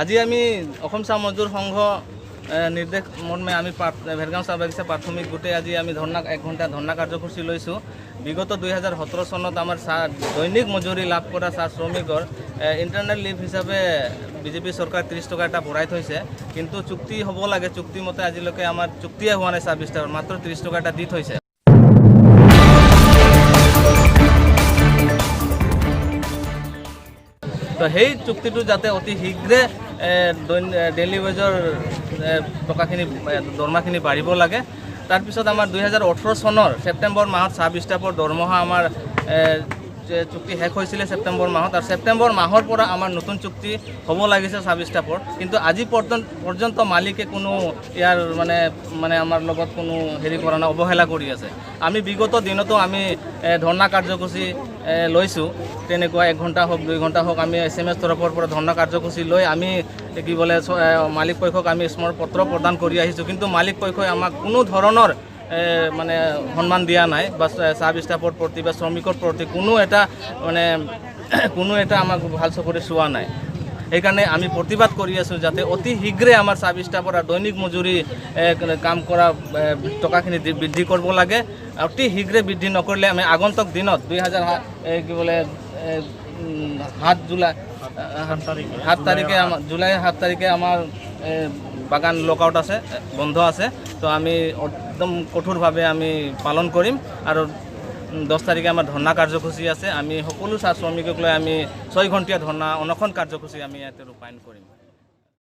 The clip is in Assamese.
আজি আমি অসম চাহ মজদুৰ সংঘ নিৰ্দেশ মৰ্মে আমি ভেৰগাঁও চাহ বাগিচা প্ৰাথমিক গোটেই আজি আমি ধৰ্ণা 1 ঘণ্টা ধৰ্ণা কাৰ্যসূচী লৈছোঁ। বিগত 2017 চনত আমাৰ চাহ দৈনিক মজুৰি লাভ কৰা চাহ শ্ৰমিকৰ ইণ্টাৰনেল লিভ হিচাপে বিজেপি চৰকাৰ 30 টকা এটা ভৰাই থৈছে, কিন্তু চুক্তি হ'ব লাগে, চুক্তি মতে আজিলৈকে আমাৰ চুক্তিয়ে হোৱা নাই। 26 টাৰ মাত্ৰ 30 টকা এটা দি থৈছে। তো সেই চুক্তিটো যাতে অতি শীঘ্ৰে ডেইলি ৱেজৰ টকাখিনি দৰমহাখিনি বাঢ়িব লাগে। তাৰপিছত আমাৰ 2018 চনৰ ছেপ্টেম্বৰ মাহত 26 স্টাফৰ দৰমহা আমাৰ চুক্তি শেষ হৈছিলে ছেপ্টেম্বৰ মাহত, আৰু ছেপ্টেম্বৰ মাহৰ পৰা আমাৰ নতুন চুক্তি হ'ব লাগিছে 26 স্টাফৰ, কিন্তু আজি পৰ্যন্ত মালিকে কোনো ইয়াৰ মানে আমাৰ লগত কোনো হেৰি কৰা নাই, অৱহেলা কৰি আছে। আমি বিগত দিনতো আমি ধৰ্ণা কাৰ্যসূচী লৈছোঁ, তেনেকুৱা 1 ঘণ্টা হওক 2 ঘণ্টা হওক আমি SMS তৰফৰ পৰা ধৰ্ণা কাৰ্যসূচী লৈ আমি কি বোলে মালিক পক্ষক আমি স্মাৰক পত্ৰ প্ৰদান কৰি আহিছোঁ, কিন্তু মালিক পক্ষই আমাক কোনো ধৰণৰ মানে সন্মান দিয়া নাই, বা চাহ ষ্টাফৰ প্ৰতি বা শ্ৰমিকৰ প্ৰতি কোনো এটা আমাক ভাল চকুৰে চোৱা নাই। সেইকাৰণে আমি প্ৰতিবাদ কৰি আছোঁ যাতে অতি শীঘ্ৰে আমাৰ চাহ ষ্টাফৰ দৈনিক মজুৰি কাম কৰা টকাখিনি বৃদ্ধি কৰিব লাগে। অতি শীঘ্ৰে বৃদ্ধি নকৰিলে আমি আগন্তুক দিনত 7 তাৰিখে আমাৰ বাগান লকআউট আছে, বন্ধ আছে। তো আমি একদম কঠোৰভাৱে আমি পালন কৰিম, আৰু 10 তাৰিখে আমাৰ ধৰ্ণা কাৰ্যসূচী আছে। আমি সকলো চাহ শ্ৰমিকক লৈ আমি 6 ঘণ্টীয়া ধৰ্ণা অনশন কাৰ্যসূচী আমি ইয়াতে ৰূপায়ণ কৰিম।